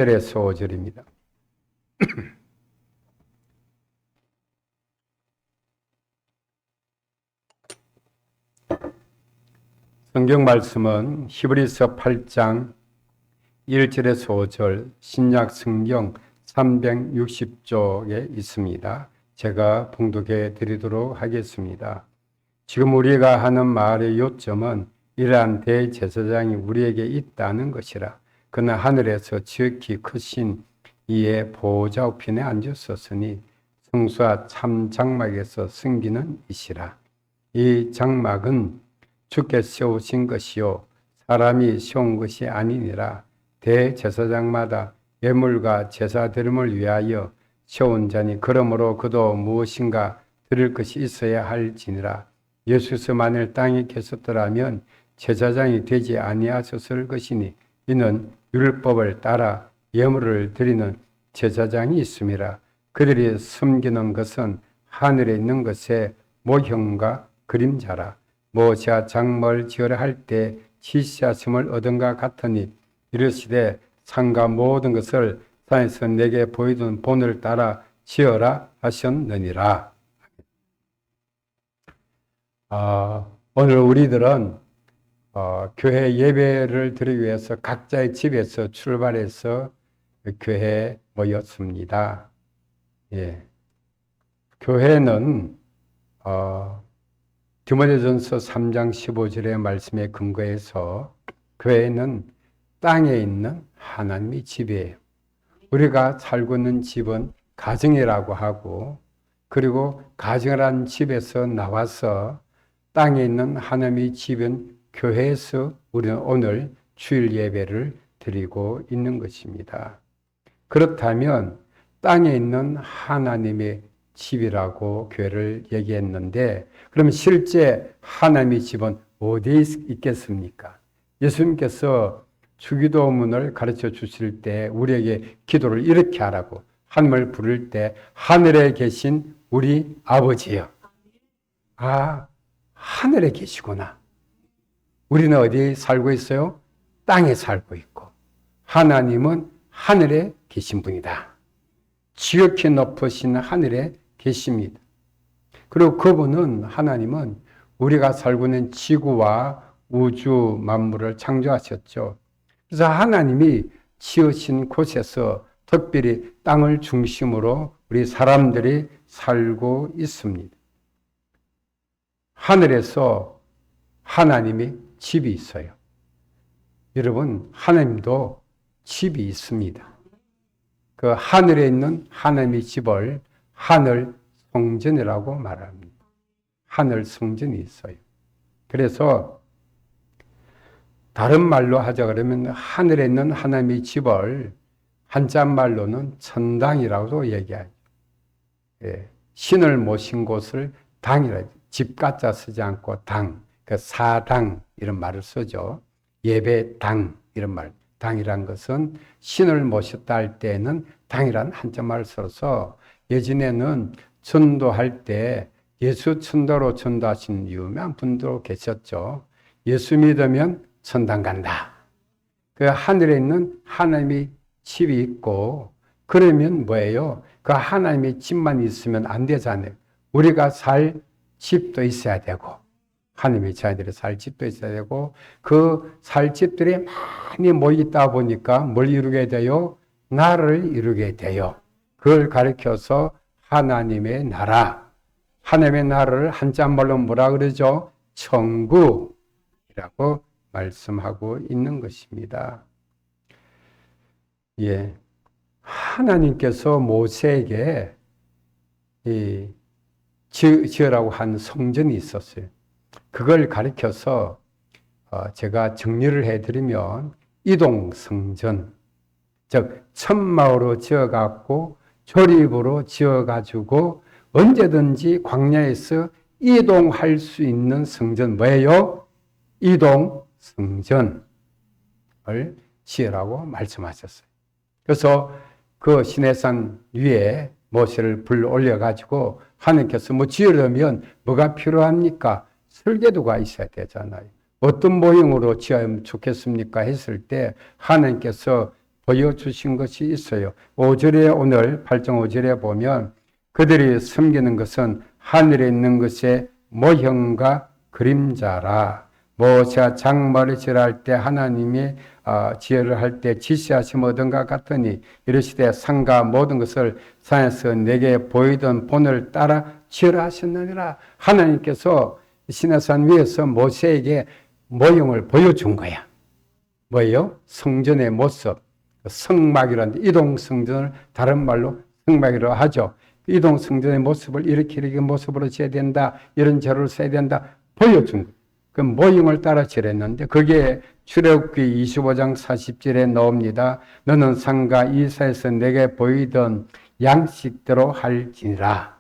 1절에서 5절입니다. 성경 말씀은 히브리서 8장 1절에서 5절 신약 성경 360쪽에 있습니다. 제가 봉독해 드리도록 하겠습니다. 지금 우리가 하는 말의 요점은 이러한 대제사장이 우리에게 있다는 것이라. 그는 하늘에서 지극히 크신 이의 보호자 우편에 앉으셨으니 성수와 참 장막에서 승기는 이시라. 이 장막은 주께 세우신 것이요 사람이 세운 것이 아니니라. 대제사장마다 예물과 제사 드림을 위하여 세운 자니 그러므로 그도 무엇인가 드릴 것이 있어야 할지니라. 예수께서 만일 땅에 계셨더라면 제사장이 되지 아니하셨을 것이니 이는 율법을 따라 예물을 드리는 제사장이 있음이라. 그들이 섬기는 것은 하늘에 있는 것의 모형과 그림자라. 모세가 장막을 지으려 할 때 지시하심을 얻은가 같으니 이르시되 산과 모든 것을 산에서 내게 보이던 본을 따라 지어라 하셨느니라. 오늘 우리들은 교회 예배를 드리기 위해서 각자의 집에서 출발해서 교회에 모였습니다. 예. 교회는 디모데전서 3장 15절의 말씀에 근거해서 교회는 땅에 있는 하나님의 집이에요. 우리가 살고 있는 집은 가정이라고 하고, 그리고 가정을 한 집에서 나와서 땅에 있는 하나님의 집은 교회에서 우리는 오늘 주일 예배를 드리고 있는 것입니다. 그렇다면 땅에 있는 하나님의 집이라고 교회를 얘기했는데, 그럼 실제 하나님의 집은 어디에 있겠습니까? 예수님께서 주기도문을 가르쳐 주실 때 우리에게 기도를 이렇게 하라고, 하나님을 부를 때 하늘에 계신 우리 아버지요. 하늘에 계시구나. 우리는 어디에 살고 있어요? 땅에 살고 있고, 하나님은 하늘에 계신 분이다. 지극히 높으신 하늘에 계십니다. 그리고 그분은, 하나님은 우리가 살고 있는 지구와 우주 만물을 창조하셨죠. 그래서 하나님이 지으신 곳에서 특별히 땅을 중심으로 우리 사람들이 살고 있습니다. 하늘에서 하나님의 집이 있어요. 여러분, 하나님도 집이 있습니다. 그 하늘에 있는 하나님의 집을 하늘 성전이라고 말합니다. 하늘 성전이 있어요. 그래서 다른 말로 하자 그러면 하늘에 있는 하나님의 집을 한자말로는 천당이라고도 얘기하죠. 예, 신을 모신 곳을 당이라, 집가짜 쓰지 않고 당, 그 사당 이런 말을 쓰죠. 예배당 이런 말. 당이란 것은 신을 모셨다 할 때는 당이란 한자말을 써서, 예전에는 전도할 때 예수 천도로 전도하신 유명한 분도 계셨죠. 예수 믿으면 천당 간다. 그 하늘에 있는 하나님의 집이 있고, 그러면 뭐예요? 그 하나님의 집만 있으면 안 되잖아요. 우리가 살 집도 있어야 되고, 하나님의 자녀들이 살 집도 있어야 되고, 그 살 집들이 많이 모이다 보니까 뭘 이루게 돼요? 나를 이루게 돼요. 그걸 가리켜서 하나님의 나라, 하나님의 나라를 한자말로 뭐라 그러죠? 천국이라고 말씀하고 있는 것입니다. 예, 하나님께서 모세에게 지으라고 한 성전이 있었어요. 그걸 가리켜서 제가 정리를 해드리면 이동성전, 즉 천마으로 지어갖고 조립으로 지어가지고 언제든지 광야에서 이동할 수 있는 성전, 뭐예요? 이동성전을 지으라고 말씀하셨어요. 그래서 그 시내산 위에 모세를 불러 올려가지고 하나님께서 뭐 지으려면 뭐가 필요합니까? 설계도가 있어야 되잖아요. 어떤 모형으로 지으면 좋겠습니까? 했을 때 하나님께서 보여주신 것이 있어요. 5절에 오늘 8장 5절에 보면 그들이 섬기는 것은 하늘에 있는 것의 모형과 그림자라. 모세가 장막을 지을 때 하나님이 지혜를 할 때 지시하심 얻은가 같으니 이르시되 산과 모든 것을 산에서 내게 보이던 본을 따라 지으라 하셨느니라. 하나님께서 시내산 위에서 모세에게 모형을 보여준 거야. 뭐예요? 성전의 모습. 성막이라는 이동 성전을 다른 말로 성막이라고 하죠. 이동 성전의 모습을 이렇게 모습으로 지어야 된다. 이런 재료를 써야 된다. 보여준 거예요. 그 모형을 따라 지었는데 그게 출애굽기 25장 40절에 나옵니다. 너는 산과 이사에서 내게 보이던 양식대로 할지니라.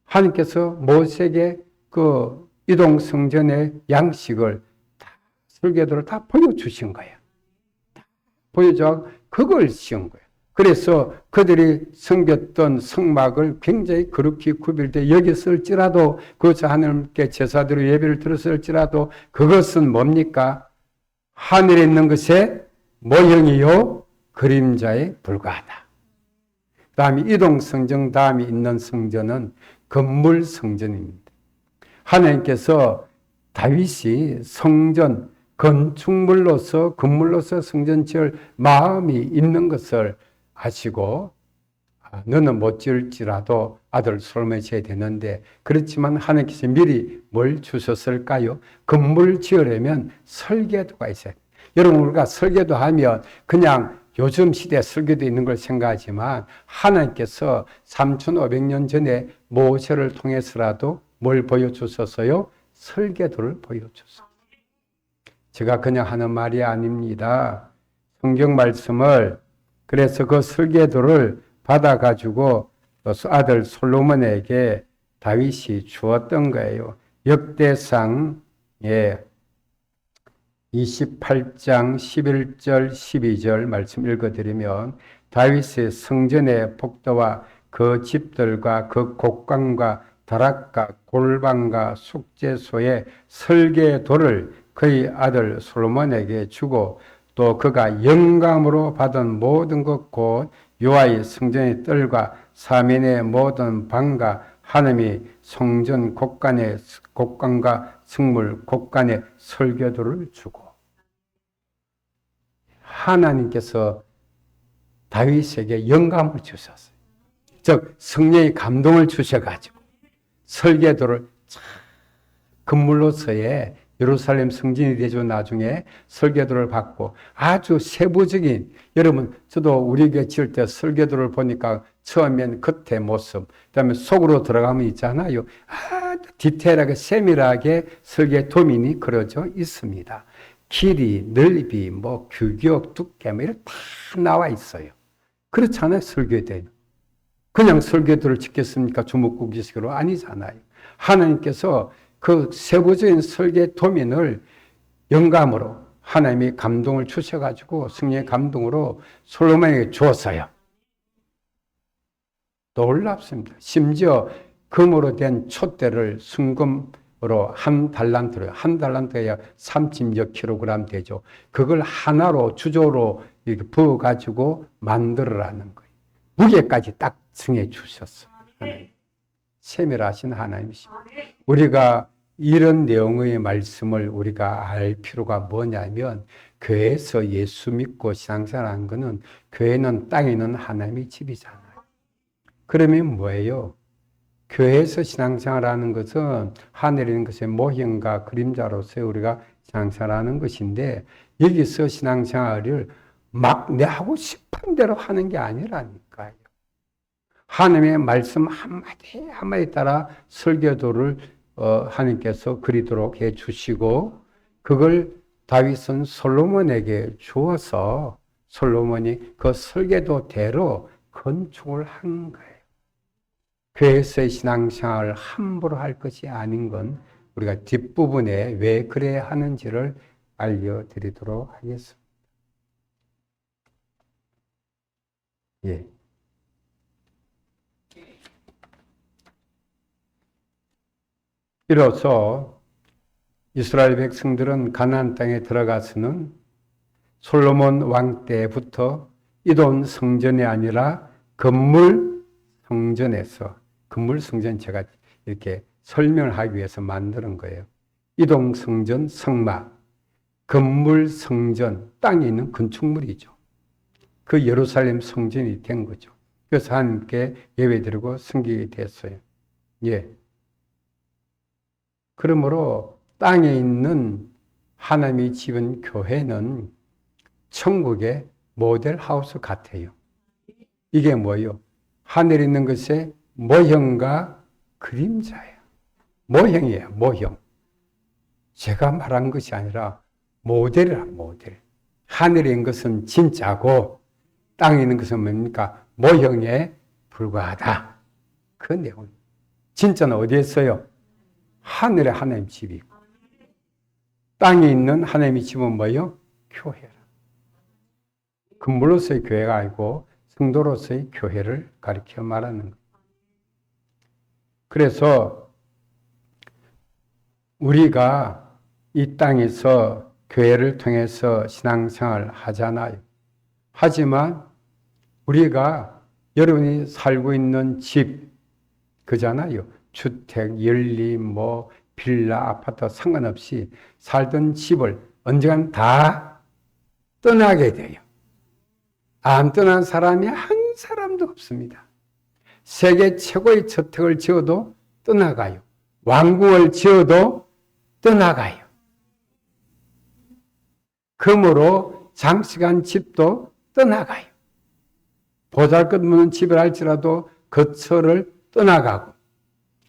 하나님께서 모세에게 그 이동 성전의 양식을 설계도를 다 보여주신 거예요. 보여줘 그걸 씌운 거예요. 그래서 그들이 섬겼던 성막을 굉장히 거룩히 구별돼 여기 쓸지라도 그것을 하나님께 제사대로 예배를 드렸을지라도 그것은 뭡니까? 하늘에 있는 것의 모형이요 그림자에 불과하다. 그 다음에 이동 성전 다음에 있는 성전은 건물 성전입니다. 하나님께서 다윗이 성전 건축물로서 건물로서 성전 지을 마음이 있는 것을 아시고 너는 못 지을지라도 아들 솔로몬이 지어야 되는데 그렇지만 하나님께서 미리 뭘 주셨을까요? 건물 지으려면 설계도가 있어요. 여러분 우리가 설계도 하면 그냥 요즘 시대에 설계도 있는 걸 생각하지만 하나님께서 3500년 전에 모세를 통해서라도 뭘 보여주셨어요? 설계도를 보여주셨어요. 제가 그냥 하는 말이 아닙니다. 성경 말씀을 그래서 그 설계도를 받아가지고 아들 솔로몬에게 다윗이 주었던 거예요. 역대상 28장 11절 12절 말씀 읽어드리면 다윗의 성전의 폭도와 그 집들과 그 곡관과 다락과 골방과 숙제소의 설계도를 그의 아들 솔로몬에게 주고 또 그가 영감으로 받은 모든 것 곧 여호와의 성전의 뜰과 사면의 모든 방과 하나님의 성전 곡관과 성물 곡관의 설계도를 주고 하나님께서 다윗에게 영감을 주셨어요. 즉 성령의 감동을 주셔가지고 설계도를 건물로서의 예루살렘 성전이 되죠. 나중에 설계도를 받고 아주 세부적인 여러분 저도 우리 교회 지을 때 설계도를 보니까 처음엔 겉의 모습 그다음에 속으로 들어가면 있잖아요. 디테일하게 세밀하게 설계 도면이 그려져 있습니다. 길이, 넓이, 규격, 두께 이런 다 나와 있어요. 그렇잖아요. 설계도는. 그냥 설계도를 짓겠습니까? 주먹구기식으로 아니잖아요. 하나님께서 그 세부적인 설계 도면을 영감으로 하나님이 감동을 주셔가지고 성령의 감동으로 솔로몬에게 주었어요. 놀랍습니다. 심지어 금으로 된 촛대를 순금으로 한 달란트가 30여 킬로그램 되죠. 그걸 하나로 주조로 이렇게 부어가지고 만들어라는 거예요. 무게까지 딱 정해 주셨어요. 하나님. 세밀하신 하나님이십니다. 우리가 이런 내용의 말씀을 우리가 알 필요가 뭐냐면 교회에서 예수 믿고 신앙생활하는 것은 교회는 땅에 있는 하나님의 집이잖아요. 그러면 뭐예요? 교회에서 신앙생활하는 것은 하늘에 있는 것의 모형과 그림자로서 우리가 신앙생활하는 것인데 여기서 신앙생활을 막 내 하고 싶은 대로 하는 게 아니라니까요. 하나님의 말씀 한마디 한마디 따라 설계도를 하나님께서 그리도록 해주시고 그걸 다윗은 솔로몬에게 주어서 솔로몬이 그 설계도대로 건축을 한 거예요. 교회에서의 신앙생활을 함부로 할 것이 아닌 건 우리가 뒷부분에 왜 그래야 하는지를 알려드리도록 하겠습니다. 예. 이로써 이스라엘 백성들은 가나안 땅에 들어가서는 솔로몬 왕 때부터 이돈 성전이 아니라 건물 성전에서, 건물 성전 제가 이렇게 설명을 하기 위해서 만드는 거예요. 이동 성전, 성막, 건물 성전, 땅에 있는 건축물이죠. 그 예루살렘 성전이 된 거죠. 그래서 하나님께 예배드리고 섬기게 됐어요. 예. 그러므로 땅에 있는 하나님이 지은 교회는 천국의 모델 하우스 같아요. 이게 뭐예요? 하늘에 있는 것의 모형과 그림자예요. 모형이에요, 모형. 제가 말한 것이 아니라 모델이라, 모델. 하늘에 있는 것은 진짜고 땅에 있는 것은 뭡니까? 모형에 불과하다. 그 내용. 진짜는 어디에 있어요? 하늘에 하나님 집이 있고, 땅에 있는 하나님의 집은 뭐예요? 교회라. 건물로서의 교회가 아니고 성도로서의 교회를 가리켜 말하는 거예요. 그래서 우리가 이 땅에서 교회를 통해서 신앙생활을 하잖아요. 하지만 우리가 여러분이 살고 있는 집, 그잖아요. 주택, 연립, 빌라, 아파트 상관없이 살던 집을 언젠간 다 떠나게 돼요. 안 떠난 사람이 한 사람도 없습니다. 세계 최고의 저택을 지어도 떠나가요. 왕궁을 지어도 떠나가요. 금으로 장식한 집도 떠나가요. 보잘것없는 집을 할지라도 거처를 떠나가고,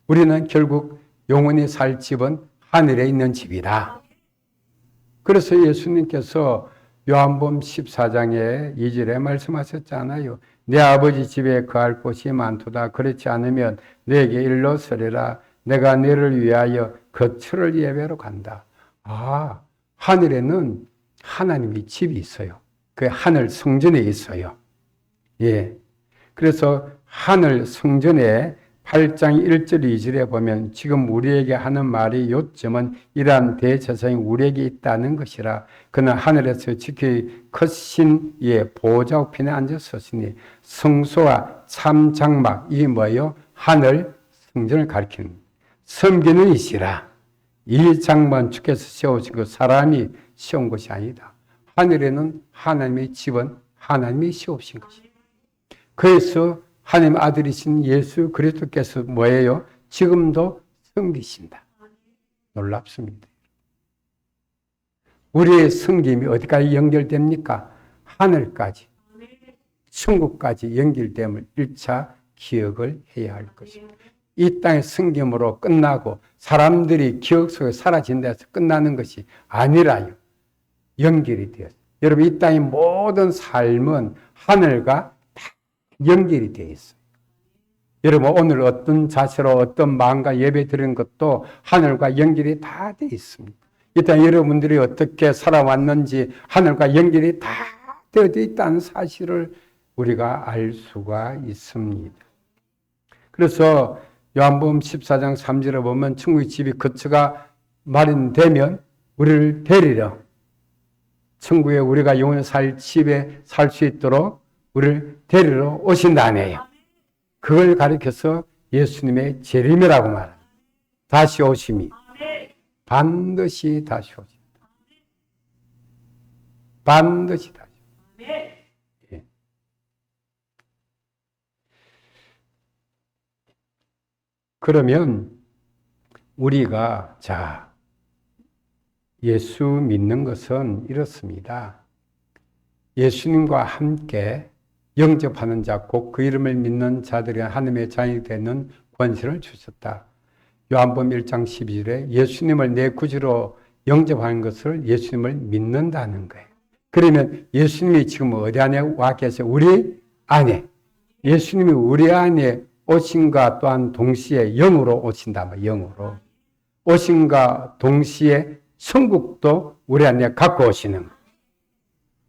우리는 결국 영원히 살 집은 하늘에 있는 집이다. 그래서 예수님께서 요한복음 14장에 2절에 말씀하셨잖아요. 내 아버지 집에 거할 곳이 많도다. 그렇지 않으면 내게 일러 서리라. 내가 너를 위하여 거처를 예배하러 간다. 아, 하늘에는 하나님의 집이 있어요. 그 하늘 성전에 있어요. 예. 그래서 하늘 성전에 8장 1절 2절에 보면 지금 우리에게 하는 말이 요점은 이러한 대제사장이 우리에게 있다는 것이라. 그는 하늘에서 지키 크신 이의 보좌 우편에 앉았으니 성소와 참 장막, 이 뭐예요? 하늘 성전을 가리키는 섬기는 이시라. 이 장만 주께서 세우신 그 사람이 세운 것이 아니다. 하늘에는 하나님의 집은 하나님이 세우신 것이다. 그래서 하나님 아들이신 예수 그리스도께서 뭐예요? 지금도 섬기신다. 놀랍습니다. 우리의 섬김이 어디까지 연결됩니까? 하늘까지, 천국까지 연결됨을 1차 기억을 해야 할 것입니다. 이 땅의 섬김으로 끝나고 사람들이 기억 속에 사라진다 해서 끝나는 것이 아니라요. 연결이 되었어요. 여러분, 이 땅의 모든 삶은 하늘과 연결이 되어 있어요. 여러분, 오늘 어떤 자세로 어떤 마음과 예배 드리는 것도 하늘과 연결이 다 되어 있습니다. 일단 여러분들이 어떻게 살아왔는지 하늘과 연결이 다 되어 있다는 사실을 우리가 알 수가 있습니다. 그래서 요한복음 14장 3절에 보면 천국의 집이 거처가 마련되면 우리를 데리러, 천국에 우리가 영원히 살 집에 살 수 있도록 우리를 데리러 오신다네요. 그걸 가리켜서 예수님의 재림이라고 말합니다. 다시 오심이. 반드시 다시 오신다. 반드시 다시 오신다. 예. 그러면 우리가 예수 믿는 것은 이렇습니다. 예수님과 함께 영접하는 자, 곧 그 이름을 믿는 자들이 하나님의 자녀이 되는 권세를 주셨다. 요한복음 1장 12절에 예수님을 내 구주로 영접하는 것을 예수님을 믿는다는 거예요. 그러면 예수님이 지금 어디 안에 와 계세요? 우리 안에. 예수님이 우리 안에 오신과 또한 동시에 영으로 오신다. 영으로. 오신과 동시에 천국도 우리 안에 갖고 오시는 거예요.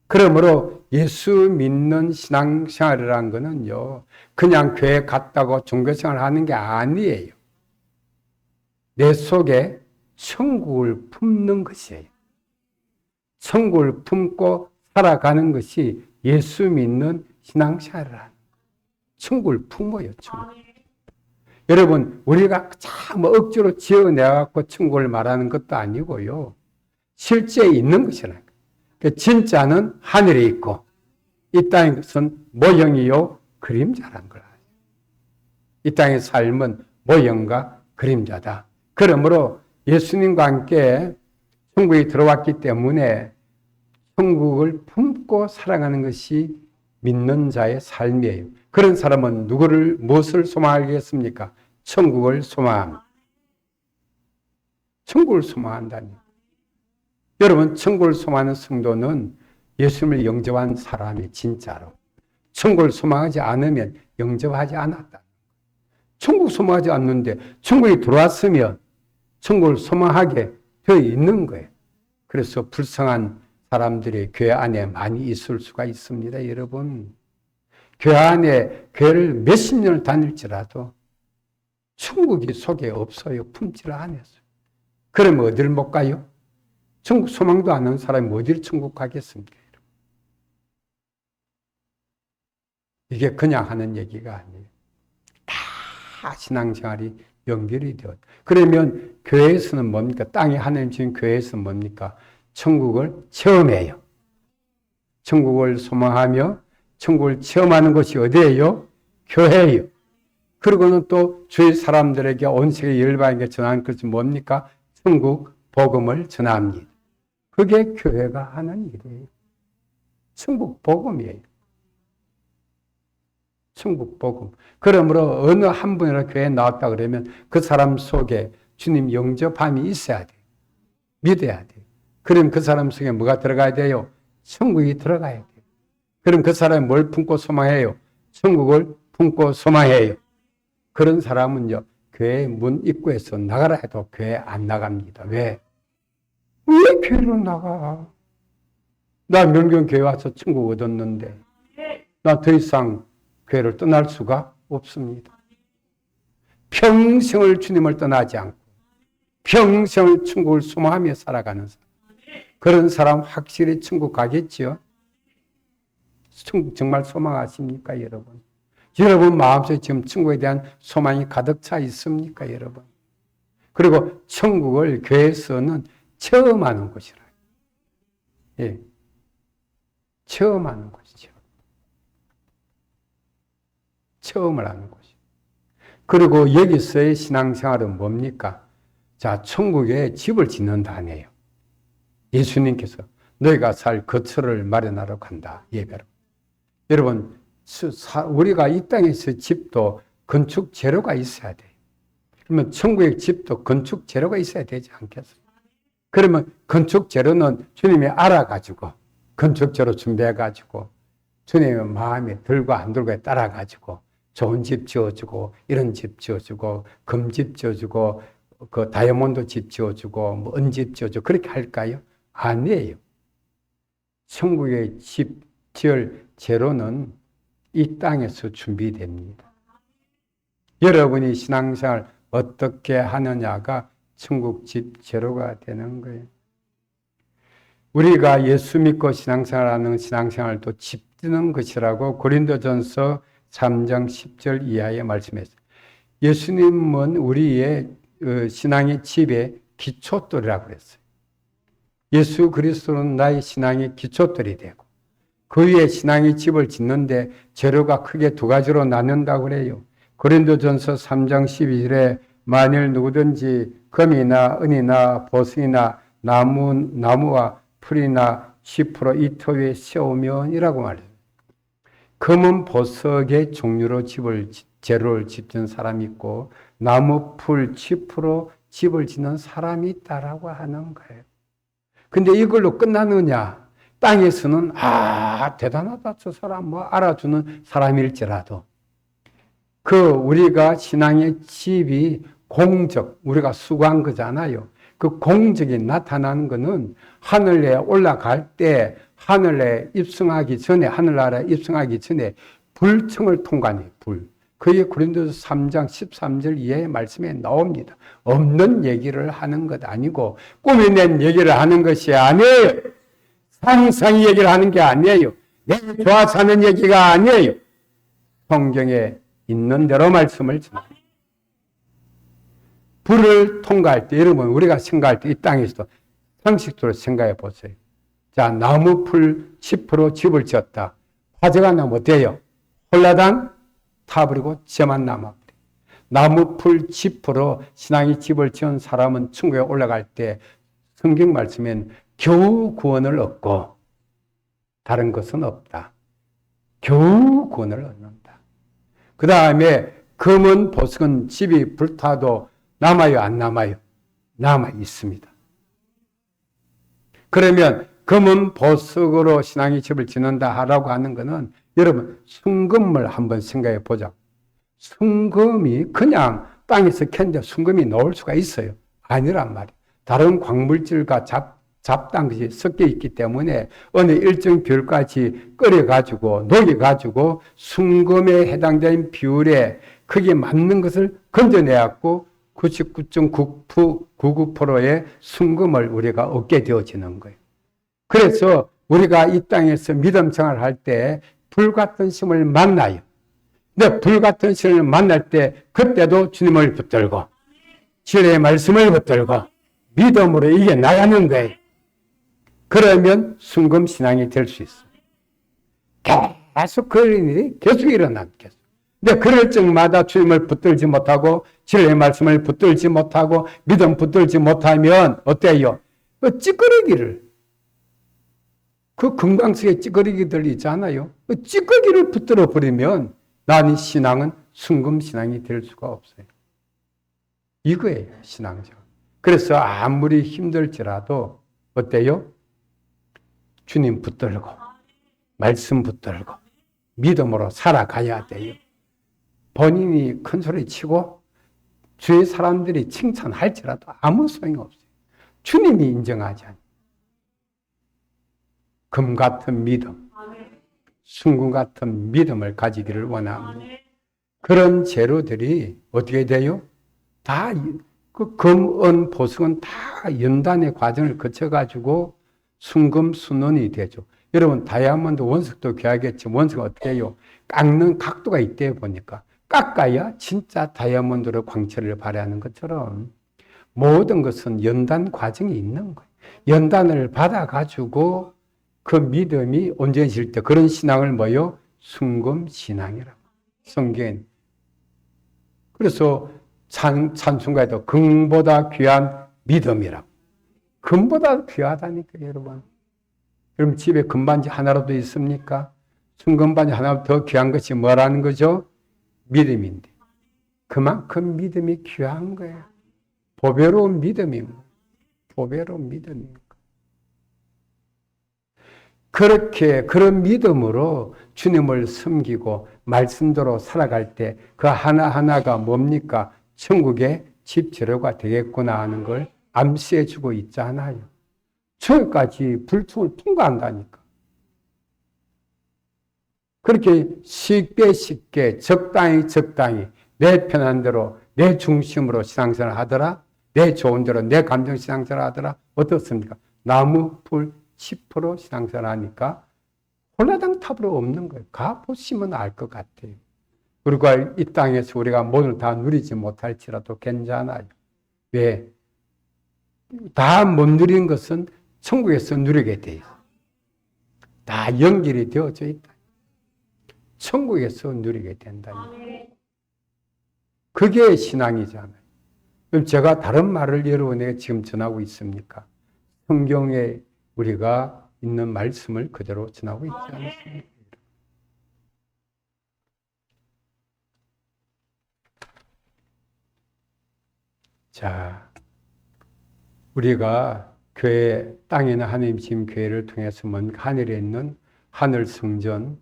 그러므로 예수 믿는 신앙생활이라는 거는요, 그냥 교회 갔다고 종교생활 하는 게 아니에요. 내 속에 천국을 품는 것이에요. 천국을 품고 살아가는 것이 예수 믿는 신앙생활을 하는 천국을 품어요. 천국. 여러분, 우리가 참 억지로 지어내갖고 천국을 말하는 것도 아니고요. 실제 있는 것이라는 거예요. 진짜는 하늘에 있고 이 땅의 것은 모형이요 그림자라는 걸 알아요. 이 땅의 삶은 모형과 그림자다. 그러므로 예수님과 함께 천국에 들어왔기 때문에 천국을 품고 살아가는 것이 믿는 자의 삶이에요. 그런 사람은 무엇을 소망하겠습니까? 천국을 소망합니다. 천국을 소망한다니. 여러분, 천국을 소망하는 성도는 예수님을 영접한 사람이 진짜로. 천국을 소망하지 않으면 영접하지 않았다. 천국 소망하지 않는데 천국에 들어왔으면 천국을 소망하게 되어 있는 거예요. 그래서 불쌍한 사람들이 교회 안에 많이 있을 수가 있습니다. 여러분, 교회 안에 교회를 몇십 년을 다닐지라도 천국이 속에 없어요. 품지를 않았어요. 그러면 어디를 못 가요? 천국 소망도 안 하는 사람이 어디를 천국 가겠습니까? 이게 그냥 하는 얘기가 아니에요. 다 신앙생활이 연결이 되어. 그러면 교회에서는 뭡니까? 땅에 하나님 주신 교회에서는 뭡니까? 천국을 체험해요. 천국을 소망하며 천국을 체험하는 것이 어디예요? 교회예요. 그리고는 또 주위 사람들에게 온 세계 열방에게 전하는 것이 뭡니까? 천국 복음을 전합니다. 그게 교회가 하는 일이에요. 천국 복음이에요. 천국 복음. 그러므로 어느 한 분이라 교회에 나왔다 그러면 그 사람 속에 주님 영접함이 있어야 돼요. 믿어야 돼요. 그럼 그 사람 속에 뭐가 들어가야 돼요? 천국이 들어가야 돼요. 그럼 그 사람이 뭘 품고 소망해요? 천국을 품고 소망해요. 그런 사람은요, 교회 문 입구에서 나가라 해도 교회 안 나갑니다. 왜? 왜 교회로 나가? 나 명경 교회 와서 천국 얻었는데 나 더 이상 교회를 떠날 수가 없습니다. 평생을 주님을 떠나지 않고 평생을 천국을 소망하며 살아가는 사람. 그런 사람 확실히 천국 가겠지요? 천국 정말 소망하십니까, 여러분? 여러분 마음속에 지금 천국에 대한 소망이 가득 차 있습니까, 여러분? 그리고 천국을 교회에서는 체험하는 곳이라. 예. 체험하는 곳이죠. 체험을 하는 곳이. 그리고 여기서의 신앙생활은 뭡니까? 자, 천국에 집을 짓는다네요. 예수님께서 너희가 살 거처를 마련하러 간다. 예배로. 여러분, 우리가 이 땅에서 집도 건축 재료가 있어야 돼요. 그러면 천국의 집도 건축 재료가 있어야 되지 않겠습니까? 그러면 건축 재료는 주님이 알아가지고 건축 재료 준비해가지고 주님의 마음에 들고 안 들고에 따라가지고 좋은 집 지어주고 이런 집 지어주고 금집 지어주고 그 다이아몬드 집 지어주고 뭐 은집 지어주고 그렇게 할까요? 아니에요. 천국의 집 지을 재료는 이 땅에서 준비됩니다. 여러분이 신앙생활 어떻게 하느냐가 천국 집 재료가 되는 거예요. 우리가 예수 믿고 신앙생활하는 신앙생활도 집 짓는 것이라고 고린도전서 3장 10절 이하에 말씀했어요. 예수님은 우리의 신앙의 집의 기초돌이라고 그랬어요. 예수 그리스도는 나의 신앙의 기초돌이 되고 그 위에 신앙의 집을 짓는데 재료가 크게 두 가지로 나눈다고 그래요. 고린도전서 3장 12절에 만일 누구든지 금이나 은이나 보석이나 나무와 풀이나 10% 이 터 위에 세우면 이라고 말해요. 금은 보석의 종류로 재료를 짓는 사람이 있고 나무, 풀, 10% 집을 짓는 사람이 있다라고 하는 거예요. 근데 이걸로 끝나느냐? 땅에서는 대단하다 저 사람 뭐 알아주는 사람일지라도 우리가 신앙의 집이 공적, 우리가 수고한 거잖아요. 그 공적이 나타나는 거는 하늘에 올라갈 때 하늘나라에 입성하기 전에 불청을 통과해요. 그게 고린도서 3장 13절 이하의 말씀에 나옵니다. 없는 얘기를 하는 것 아니고 꾸며낸 얘기를 하는 것이 아니에요. 상상이 얘기를 하는 게 아니에요. 내 좋아서 하는 얘기가 아니에요. 성경에 있는 대로 말씀을 전합니다. 불을 통과할 때, 여러분, 우리가 생각할 때 이 땅에서도 상식적으로 생각해 보세요. 자, 나무 풀 10% 집을 지었다. 화재가 나면 어때요? 홀라당 타버리고 쟤만 남아버려요. 나무 풀 10% 신앙이 집을 지은 사람은 천국에 올라갈 때 성경 말씀엔 겨우 구원을 얻고 다른 것은 없다. 겨우 구원을 얻는다. 그 다음에 검은 보석은 집이 불타도 남아요, 안 남아요? 남아 있습니다. 그러면 검은 보석으로 신앙이 집을 짓는다 하라고 하는 것은 여러분 순금을 한번 생각해 보자. 순금이 그냥 땅에서 캔데 순금이 나올 수가 있어요? 아니란 말이에요. 다른 광물질과 잡다한 것이 섞여 있기 때문에 어느 일정 비율까지 끓여가지고 녹여가지고 순금에 해당되는 비율에 크게 맞는 것을 건져내갖고 99.99%의 순금을 우리가 얻게 되어지는 거예요. 그래서 우리가 이 땅에서 믿음 생활을 할 때 불같은 시험을 만나요. 근데 불같은 시험을 만날 때 그때도 주님을 붙들고 진리의 말씀을 붙들고 믿음으로 이겨나가는 거예요. 그러면 순금 신앙이 될 수 있어요. 계속 그런 일이 계속 일어나겠어요. 근데 그럴 적마다 주님을 붙들지 못하고 진리의 말씀을 붙들지 못하고 믿음 붙들지 못하면 어때요? 그 찌꺼기를 그 금강석에 찌꺼기들 있잖아요. 그 찌꺼기를 붙들어 버리면 나는 신앙은 순금 신앙이 될 수가 없어요. 이거예요, 신앙적. 그래서 아무리 힘들지라도 어때요? 주님 붙들고 말씀 붙들고 믿음으로 살아가야 돼요. 본인이 큰 소리 치고 주위 사람들이 칭찬할지라도 아무 소용이 없어요. 주님이 인정하지 않아요. 금 같은 믿음, 순금 같은 믿음을 가지기를 원합니다. 그런 재료들이 어떻게 돼요? 다 그 금, 은, 보석은 다 연단의 과정을 거쳐가지고 순금, 순원이 되죠. 여러분 다이아몬드 원석도 귀하겠지만 원석은 어떻게 해요? 깎는 각도가 있대 보니까 깎아야 진짜 다이아몬드로 광채를 발휘하는 것처럼 모든 것은 연단 과정이 있는 거예요. 연단을 받아가지고 그 믿음이 온전해질 때 그런 신앙을 뭐요? 순금 신앙이라고. 성경엔. 그래서 찬송가에도 금보다 귀한 믿음이라고. 금보다 귀하다니까 여러분. 여러분 집에 금반지 하나라도 있습니까? 순금반지 하나 더 귀한 것이 뭐라는 거죠? 믿음인데. 그만큼 믿음이 귀한 거예요. 보배로운 믿음입니다. 보배로운 믿음입니다. 그렇게 그런 믿음으로 주님을 섬기고 말씀대로 살아갈 때 그 하나하나가 뭡니까? 천국의 집재료가 되겠구나 하는 걸 암시해 주고 있잖아요. 저기까지 불통을 통과한다니까. 그렇게 쉽게 적당히 내 편한 대로 내 중심으로 신앙생활을 하더라. 내 좋은 대로 내 감정 신앙생활을 하더라. 어떻습니까? 나무 풀 10% 신앙생활 하니까 홀라당 탑으로 없는 거예요. 가보시면 알 것 같아요. 그리고 이 땅에서 우리가 모든 다 누리지 못할지라도 괜찮아요. 왜? 다 못 누린 것은 천국에서 누리게 돼 있어요. 다 연결이 되어져 있다. 천국에서 누리게 된다. 그게 신앙이잖아요. 그럼 제가 다른 말을 여러분에게 지금 전하고 있습니까? 성경에 우리가 있는 말씀을 그대로 전하고 있지 않습니까? 자, 우리가 교회, 땅에는 하나님 지은 교회를 통해서 하늘에 있는 하늘 성전,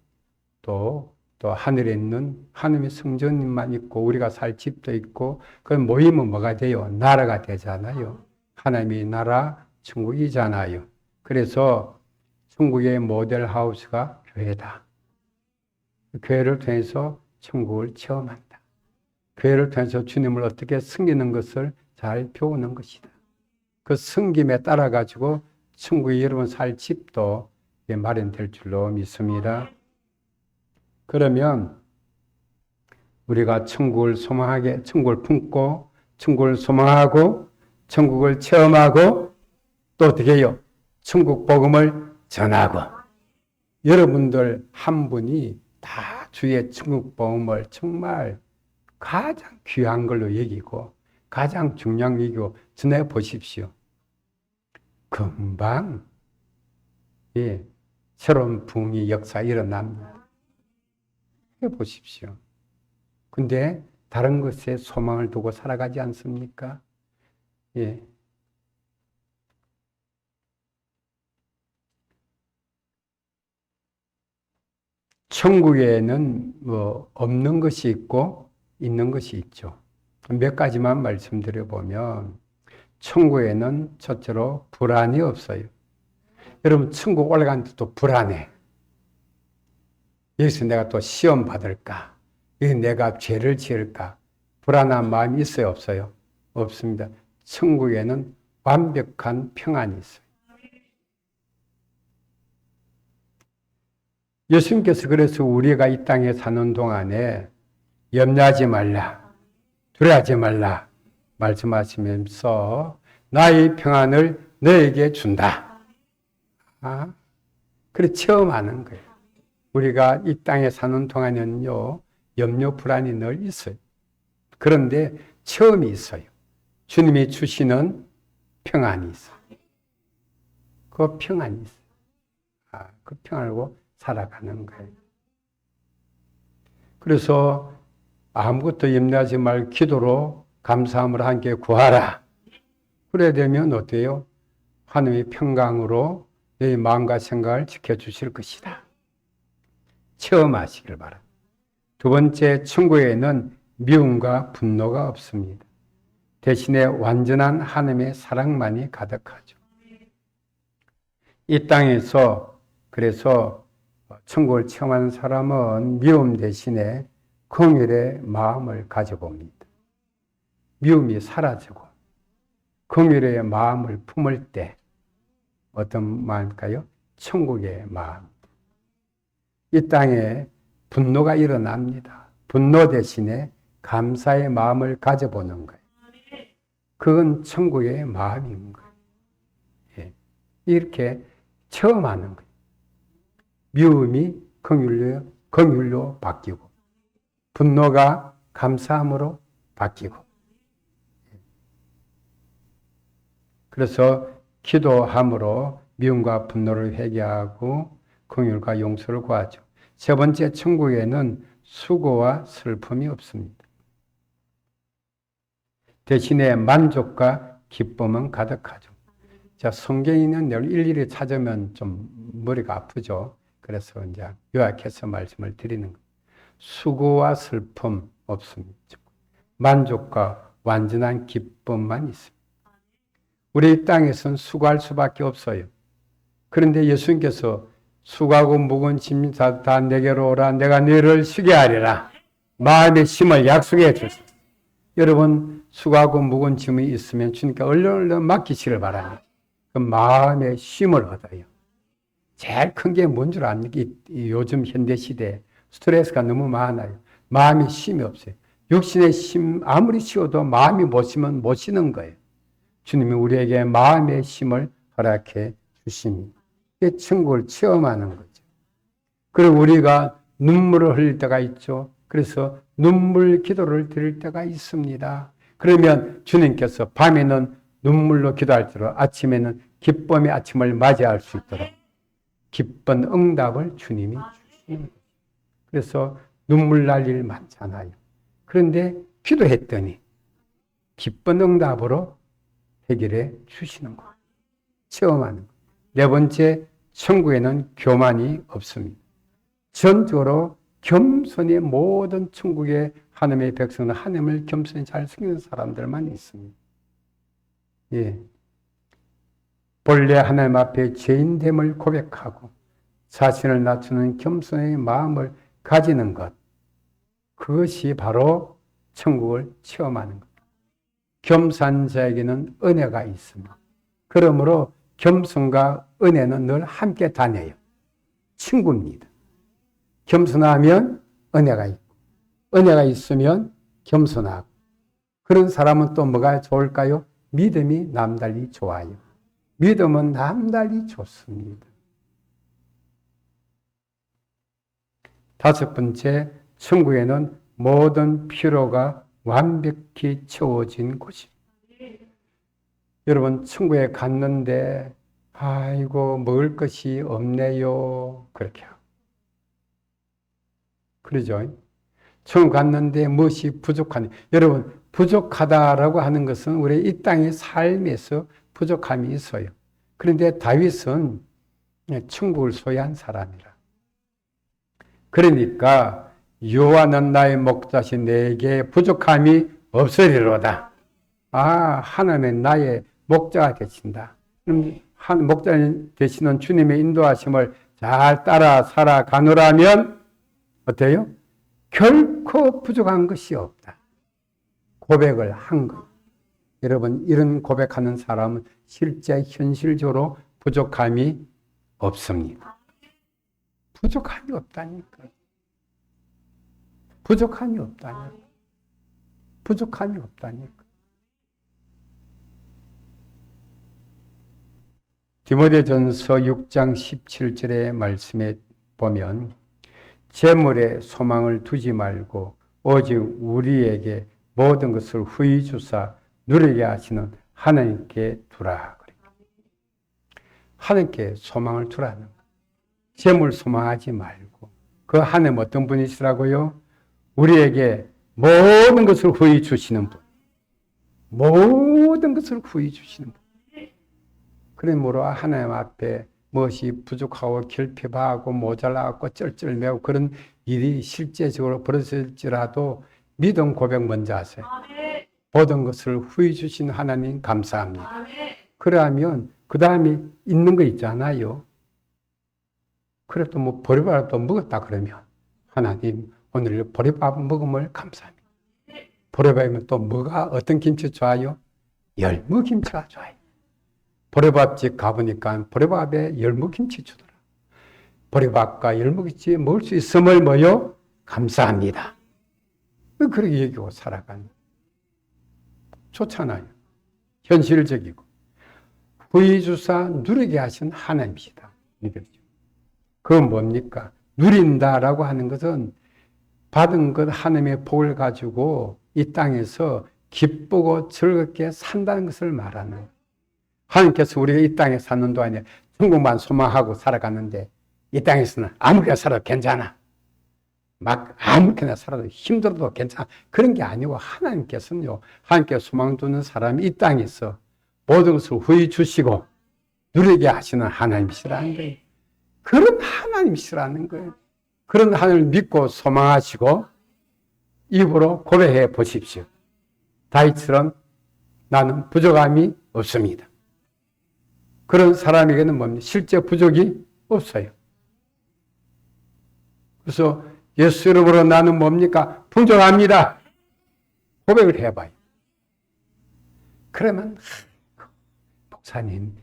또 하늘에 있는 하나님의 성전만 있고 우리가 살 집도 있고 그 모이면 뭐가 돼요? 나라가 되잖아요. 하나님의 나라, 천국이잖아요. 그래서 천국의 모델 하우스가 교회다. 교회를 통해서 천국을 체험한다. 교회를 통해서 주님을 어떻게 섬기는 것을 잘 배우는 것이다. 그 섬김에 따라 가지고 천국에 여러분 살 집도 마련될 줄로 믿습니다. 그러면 우리가 천국을 품고, 천국을 소망하고, 천국을 체험하고, 또 어떻게 해요? 천국 복음을 전하고. 여러분들 한 분이 다 주의 천국 복음을 정말 가장 귀한 걸로 여기고, 가장 중요한 여기고, 전해 보십시오. 금방, 새로운 붕이 역사 일어납니다. 해 보십시오. 근데 다른 것에 소망을 두고 살아가지 않습니까? 천국에는 없는 것이 있고 있는 것이 있죠. 몇 가지만 말씀드려 보면, 천국에는 첫째로 불안이 없어요. 여러분, 천국 올라가는데 또 불안해. 여기서 내가 또 시험 받을까? 여기 내가 죄를 지을까? 불안한 마음이 있어요, 없어요? 없습니다. 천국에는 완벽한 평안이 있어요. 예수님께서 그래서 우리가 이 땅에 사는 동안에 염려하지 말라, 두려워하지 말라 말씀하시면서 나의 평안을 너에게 준다. 그래 체험하는 거예요. 우리가 이 땅에 사는 동안에는요, 염려, 불안이 늘 있어요. 그런데 체험이 있어요. 주님이 주시는 평안이 있어요. 그 평안이 있어요. 그 평안을 알고 살아가는 거예요. 그래서 아무것도 염려하지 말고 기도로 감사함으로 함께 구하라. 그래야 되면 어때요? 하나님의 평강으로 내 마음과 생각을 지켜주실 것이다. 체험하시길 바랍니다. 두 번째, 천국에는 미움과 분노가 없습니다. 대신에 완전한 하나님의 사랑만이 가득하죠. 이 땅에서 그래서 천국을 체험하는 사람은 미움 대신에 긍휼의 마음을 가져봅니다. 미움이 사라지고 긍휼의 마음을 품을 때 어떤 마음일까요? 천국의 마음. 이 땅에 분노가 일어납니다. 분노 대신에 감사의 마음을 가져보는 거예요. 그건 천국의 마음인 거예요. 이렇게 체험하는 거예요. 미움이 긍휼로 바뀌고, 분노가 감사함으로 바뀌고. 그래서 기도함으로 미움과 분노를 회개하고 긍휼과 용서를 구하죠. 세 번째, 천국에는 수고와 슬픔이 없습니다. 대신에 만족과 기쁨은 가득하죠. 자, 성경에는 일일이 찾으면 좀 머리가 아프죠. 그래서 이제 요약해서 말씀을 드리는 거예요. 수고와 슬픔 없습니다. 만족과 완전한 기쁨만 있습니다. 우리 이 땅에서는 수고할 수밖에 없어요. 그런데 예수님께서 수고하고 무거운 짐 다 내게로 오라. 내가 너희를 쉬게 하리라. 마음의 힘을 약속해 주세요. 여러분, 수고하고 무거운 짐이 있으면 주님께 얼른 맡기시길 바랍니다. 그 마음의 힘을 얻어요. 제일 큰 게 뭔 줄 압니까? 요즘 현대시대에 스트레스가 너무 많아요. 마음의 힘이 없어요. 육신의 힘 아무리 쉬어도 마음이 못 쉬면 못 쉬는 거예요. 주님이 우리에게 마음의 힘을 허락해 주십니다. 이게 천국을 체험하는 거죠. 그리고 우리가 눈물을 흘릴 때가 있죠. 그래서 눈물 기도를 드릴 때가 있습니다. 그러면 주님께서 밤에는 눈물로 기도할수록 아침에는 기쁨의 아침을 맞이할 수 있도록 기쁜 응답을 주님이 주시는 거예요. 그래서 눈물 날 일 많잖아요. 그런데 기도했더니 기쁜 응답으로 해결해 주시는 거예요. 체험하는 거예요. 네 번째, 천국에는 교만이 없습니다. 전적으로 겸손히 모든 천국의 하나님의 백성은 하나님을 겸손히 잘 섬기는 사람들만 있습니다. 본래 하나님 앞에 죄인됨을 고백하고 자신을 낮추는 겸손의 마음을 가지는 것, 그것이 바로 천국을 체험하는 것. 겸손한 자에게는 은혜가 있습니다. 그러므로 겸손과 은혜는 늘 함께 다녀요. 친구입니다. 겸손하면 은혜가 있고, 은혜가 있으면 겸손하고, 그런 사람은 또 뭐가 좋을까요? 믿음이 남달리 좋아요. 믿음은 남달리 좋습니다. 다섯 번째, 천국에는 모든 필요가 완벽히 채워진 곳입니다. 여러분, 천국에 갔는데 아이고 먹을 것이 없네요. 그렇게 하고. 그러죠? 천국 갔는데 무엇이 부족하니? 여러분, 부족하다라고 하는 것은 우리 이 땅의 삶에서 부족함이 있어요. 그런데 다윗은 천국을 소유한 사람이라. 그러니까 여호와는 나의 목자시 내게 부족함이 없으리로다. 하나님의 나의 목자가 되신다. 그럼 목자 되시는 주님의 인도하심을 잘 따라 살아가노라면 어때요? 결코 부족한 것이 없다. 고백을 한 것. 여러분, 이런 고백하는 사람은 실제 현실적으로 부족함이 없습니다. 부족함이 없다니까. 부족함이 없다니까. 부족함이 없다니까. 디모데전서 6장 17절의 말씀에 보면 재물에 소망을 두지 말고 오직 우리에게 모든 것을 후히 주사 누리게 하시는 하나님께 두라. 하나님께 소망을 두라는 거예요. 재물 소망하지 말고. 그 하나님 어떤 분이시라고요? 우리에게 모든 것을 후히 주시는 분. 모든 것을 후히 주시는 분. 그러므로 하나님 앞에 무엇이 부족하고 결핍하고 모자라고 쩔쩔매고 그런 일이 실제적으로 벌어질지라도 믿음 고백 먼저 하세요. 모든 것을 후히 주신 하나님 감사합니다. 그러면 그 다음에 있는 거 있잖아요. 그래도 뭐 보리밥도 먹었다 그러면 하나님 오늘 보리밥 먹음을 감사합니다. 보리밥이면 또 뭐가 어떤 김치 좋아요? 열무김치가 좋아요. 보리밥집 가보니까 보리밥에 열무김치 주더라. 보리밥과 열무김치 먹을 수 있음을 뭐요? 감사합니다. 그렇게 얘기하고 살아가는 좋잖아요. 현실적이고 후히 주사 누리게 하신 하나님이시다. 그건 뭡니까? 누린다라고 하는 것은 받은 것 하나님의 복을 가지고 이 땅에서 기쁘고 즐겁게 산다는 것을 말하는 거예요. 하나님께서 우리가 이 땅에 사는 동안에 천국만 소망하고 살아가는데 이 땅에서는 아무렇게나 살아도 괜찮아. 막 아무렇게나 살아도 힘들어도 괜찮아. 그런 게 아니고 하나님께서는요. 하나님께 소망 두는 사람이 이 땅에서 모든 것을 후히 주시고 누리게 하시는 하나님이시라는 거예요. 그런 하나님이시라는 거예요. 그런 하나님을 믿고 소망하시고 입으로 고백해 보십시오. 다윗처럼 나는 부족함이 없습니다. 그런 사람에게는 뭡니까? 실제 부족이 없어요. 그래서 예수 이름으로 나는 뭡니까? 풍족합니다. 고백을 해봐요. 그러면 목사님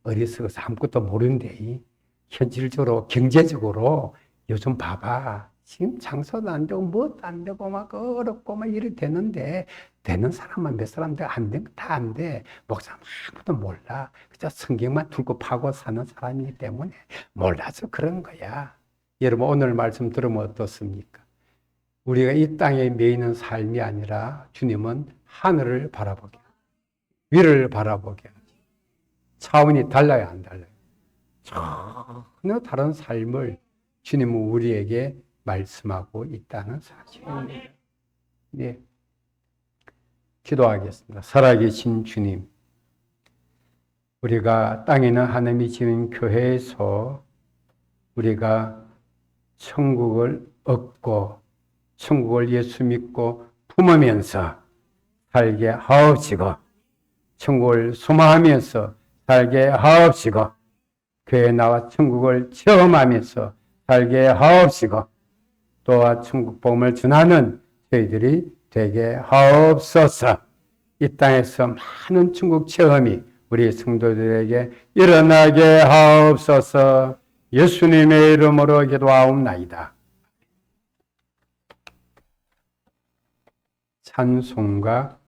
어리석어서 아무것도 모르는데 현실적으로 경제적으로 요즘 봐봐. 지금 장사도 안 되고 뭐도 안 되고 막 어렵고 막 이래 되는데 되는 사람만 몇 사람들 안 되는 거 다 안 돼. 목사 아무도 몰라. 그저 성경만 들고 파고 사는 사람이기 때문에 몰라서 그런 거야. 여러분 오늘 말씀 들으면 어떻습니까? 우리가 이 땅에 매이는 삶이 아니라 주님은 하늘을 바라보게 위를 바라보게 차원이 달라요 안 달라요? 전혀 다른 삶을 주님은 우리에게 말씀하고 있다는 사실입니다. 네. 기도하겠습니다. 살아계신 주님, 우리가 땅에 있는 하나님이 지은 교회에서 우리가 천국을 얻고 천국을 예수 믿고 품으면서 살게 하옵시고 천국을 소망하면서 살게 하옵시고 교회에 나와 천국을 체험하면서 살게 하옵시고 또한 천국 복음을 전하는 저희들이 되게 하옵소서. 이 땅에서 많은 천국 체험이 우리 성도들에게 일어나게 하옵소서. 예수님의 이름으로 기도하옵나이다. 찬송가